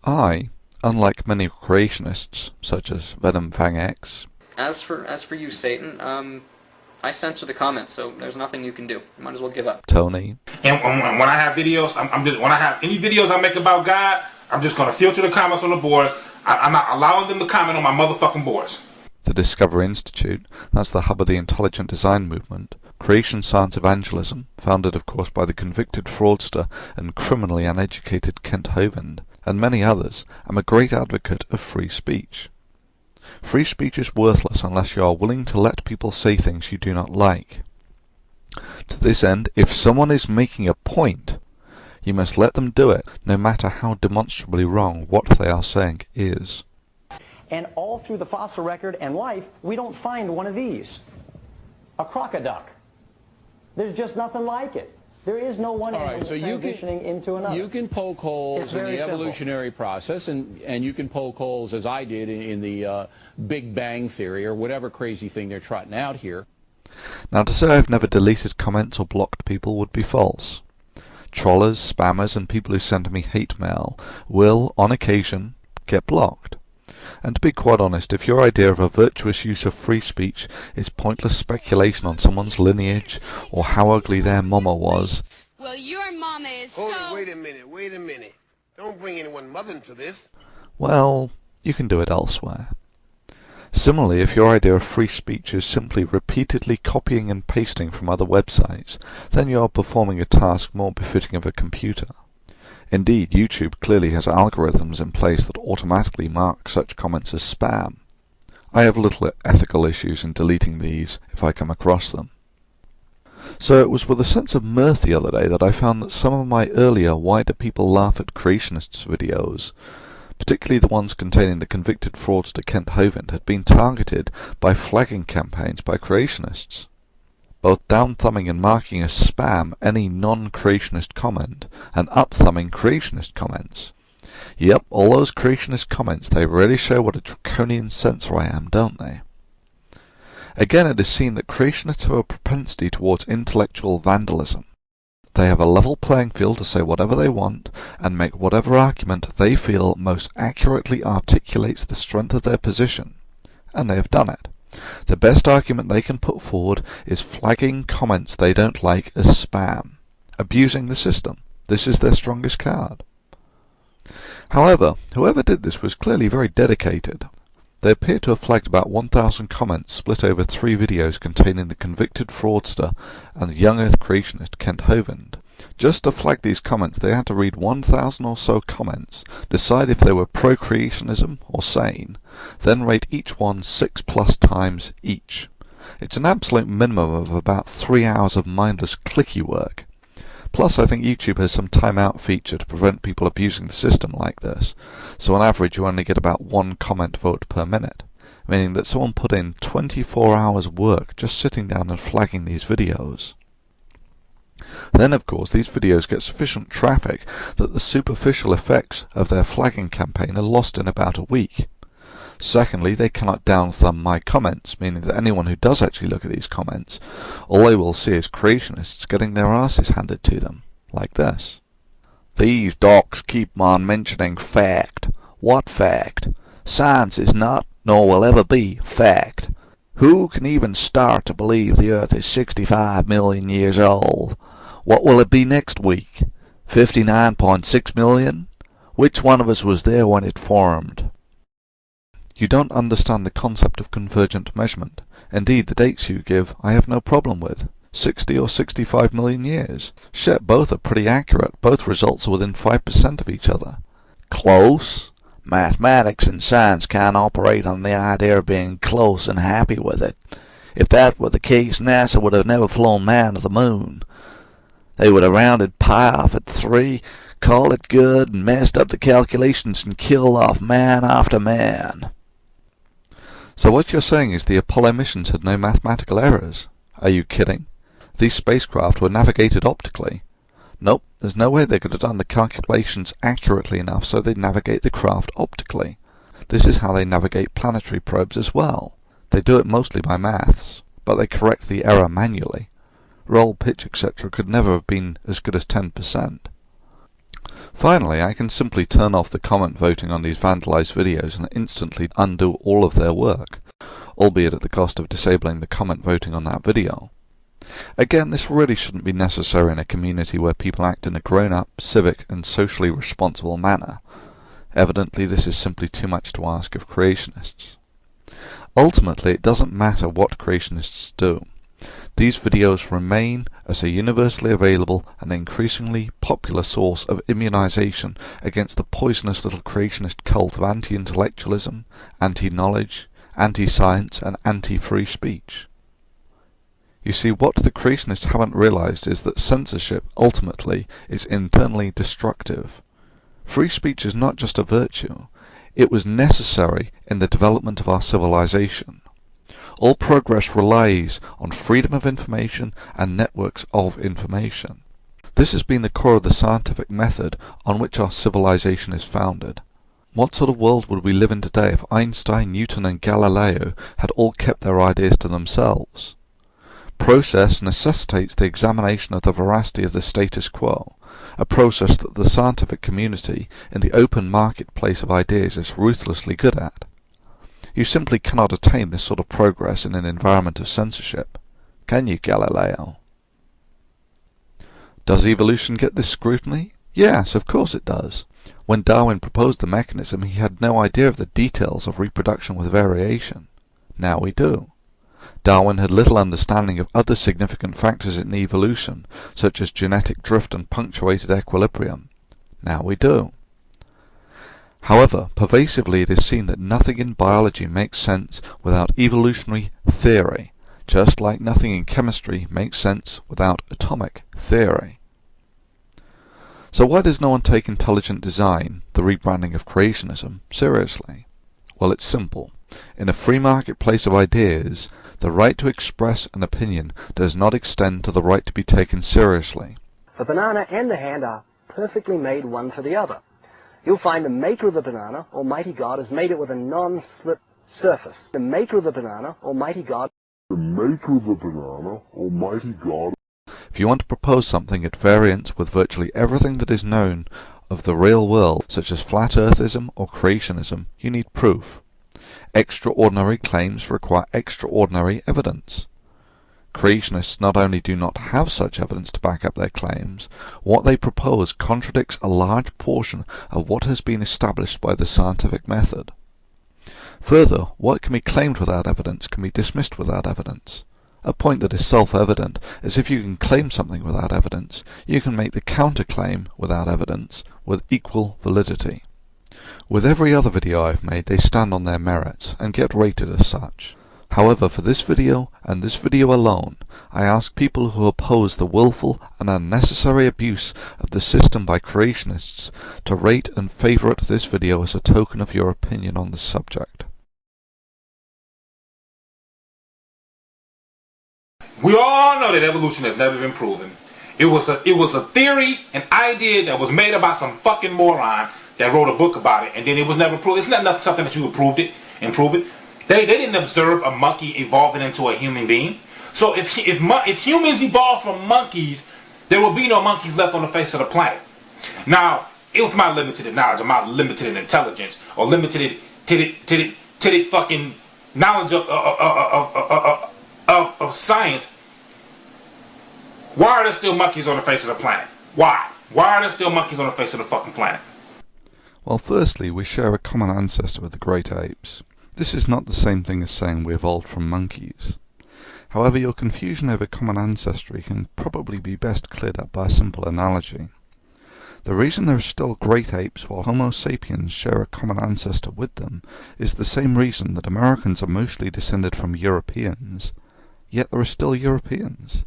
I, unlike many creationists, such as Venom Fang X, As for you, Satan, I censor the comments, so there's nothing you can do. You might as well give up. Tony, And when I have videos, when I have any videos I make about God, I'm just gonna filter the comments on the boards. I'm not allowing them to comment on my motherfucking boards. the Discover Institute, that's the hub of the intelligent design movement, creation science evangelism, founded of course by the convicted fraudster and criminally uneducated Kent Hovind, and many others, am a great advocate of free speech. Free speech is worthless unless you are willing to let people say things you do not like. To this end, if someone is making a point, you must let them do it, no matter how demonstrably wrong what they are saying is. And all through the fossil record and life, we don't find one of these. A crocoduck. There's just nothing like it. There is no one animal transitioning into another. You can poke holes in the evolutionary process, and you can poke holes, as I did, in the Big Bang Theory, or whatever crazy thing they're trotting out here. Now, to say I've never deleted comments or blocked people would be false. Trollers, spammers, and people who send me hate mail will, on occasion, get blocked. And to be quite honest, if your idea of a virtuous use of free speech is pointless speculation on someone's lineage or how ugly their mama was... Well, your mama is Hold it, wait a minute. Don't bring anyone mother into this. well, you can do it elsewhere. Similarly, if your idea of free speech is simply repeatedly copying and pasting from other websites, then you are performing a task more befitting of a computer. Indeed, YouTube clearly has algorithms in place that automatically mark such comments as spam. I have little ethical issues in deleting these if I come across them. So it was with a sense of mirth the other day that I found that some of my earlier Why Do People Laugh at Creationists videos, particularly the ones containing the convicted fraudster Kent Hovind, had been targeted by flagging campaigns by creationists, both down-thumbing and marking as spam any non-creationist comment, and up-thumbing creationist comments. Yep, all those creationist comments, they really show what a draconian censor I am, don't they? Again, it is seen that creationists have a propensity towards intellectual vandalism. They have a level playing field to say whatever they want, and make whatever argument they feel most accurately articulates the strength of their position. And they have done it. The best argument they can put forward is flagging comments they don't like as spam, abusing the system. This is their strongest card. However, whoever did this was clearly very dedicated. They appear to have flagged about 1,000 comments split over 3 videos containing the convicted fraudster and the Young Earth Creationist Kent Hovind. Just to flag these comments, they had to read 1,000 or so comments, decide if they were pro-creationism or sane, then rate each one 6+ times each. It's an absolute minimum of about 3 hours of mindless clicky work. Plus, I think YouTube has some timeout feature to prevent people abusing the system like this, so on average you only get about 1 comment vote per minute, meaning that someone put in 24 hours work just sitting down and flagging these videos. Then, of course, these videos get sufficient traffic that the superficial effects of their flagging campaign are lost in about a week. Secondly, they cannot down-thumb my comments, meaning that anyone who does actually look at these comments, all they will see is creationists getting their asses handed to them, like this. These docs keep on mentioning fact. What fact? Science is not, nor will ever be, fact. Who can even start to believe the Earth is 65 million years old? What will it be next week? 59.6 million? Which one of us was there when it formed? You don't understand the concept of convergent measurement. Indeed, the dates you give I have no problem with. 60 or 65 million years. Shit, both are pretty accurate. Both results are within 5% of each other. Close? Mathematics and science can't operate on the idea of being close and happy with it. If that were the case, NASA would have never flown man to the moon. They would have rounded pi off at 3, called it good, and messed up the calculations and killed off man after man. So what you're saying is the Apollo missions had no mathematical errors? Are you kidding? These spacecraft were navigated optically. Nope, there's no way they could have done the calculations accurately enough so they'd navigate the craft optically. This is how they navigate planetary probes as well. They do it mostly by maths, but they correct the error manually. Roll, pitch, etc. could never have been as good as 10%. Finally, I can simply turn off the comment voting on these vandalized videos and instantly undo all of their work, albeit at the cost of disabling the comment voting on that video. Again, this really shouldn't be necessary in a community where people act in a grown-up, civic and socially responsible manner. Evidently, this is simply too much to ask of creationists. Ultimately, it doesn't matter what creationists do. These videos remain as a universally available and increasingly popular source of immunization against the poisonous little creationist cult of anti-intellectualism, anti-knowledge, anti-science and anti-free speech. You see, what the creationists haven't realized is that censorship, ultimately, is internally destructive. Free speech is not just a virtue, it was necessary in the development of our civilization. All progress relies on freedom of information and networks of information. This has been the core of the scientific method on which our civilization is founded. What sort of world would we live in today if Einstein, Newton and Galileo had all kept their ideas to themselves? Process necessitates the examination of the veracity of the status quo, a process that the scientific community in the open marketplace of ideas is ruthlessly good at. You simply cannot attain this sort of progress in an environment of censorship. Can you, Galileo? Does evolution get this scrutiny? Yes, of course it does. When Darwin proposed the mechanism, he had no idea of the details of reproduction with variation. Now we do. Darwin had little understanding of other significant factors in evolution, such as genetic drift and punctuated equilibrium. Now we do. However, pervasively it is seen that nothing in biology makes sense without evolutionary theory, just like nothing in chemistry makes sense without atomic theory. So why does no one take intelligent design, the rebranding of creationism, seriously? Well, it's simple. In a free marketplace of ideas, the right to express an opinion does not extend to the right to be taken seriously. The banana and the hand are perfectly made one for the other. You'll find the maker of the banana, Almighty God, has made it with a non-slip surface. The maker of the banana, Almighty God. If you want to propose something at variance with virtually everything that is known of the real world, such as flat earthism or creationism, you need proof. Extraordinary claims require extraordinary evidence. Creationists not only do not have such evidence to back up their claims, what they propose contradicts a large portion of what has been established by the scientific method. Further, what can be claimed without evidence can be dismissed without evidence. A point that is self-evident is if you can claim something without evidence, you can make the counterclaim without evidence with equal validity. With every other video I've made, they stand on their merits and get rated as such. However, for this video, and this video alone, I ask people who oppose the willful and unnecessary abuse of the system by creationists to rate and favourite this video as a token of your opinion on the subject. We all know that evolution has never been proven. It was a theory, an idea that was made about some fucking moron that wrote a book about it, and then it was never proved. It's not something that you prove it. They didn't observe a monkey evolving into a human being. So if humans evolved from monkeys, there will be no monkeys left on the face of the planet. Now, it was my limited knowledge, or my limited intelligence, or limited fucking knowledge of science. Why are there still monkeys on the face of the planet? Why? Why are there still monkeys on the face of the fucking planet? Well, firstly, we share a common ancestor with the great apes. This is not the same thing as saying we evolved from monkeys. However, your confusion over common ancestry can probably be best cleared up by a simple analogy. The reason there are still great apes while Homo sapiens share a common ancestor with them is the same reason that Americans are mostly descended from Europeans, yet there are still Europeans.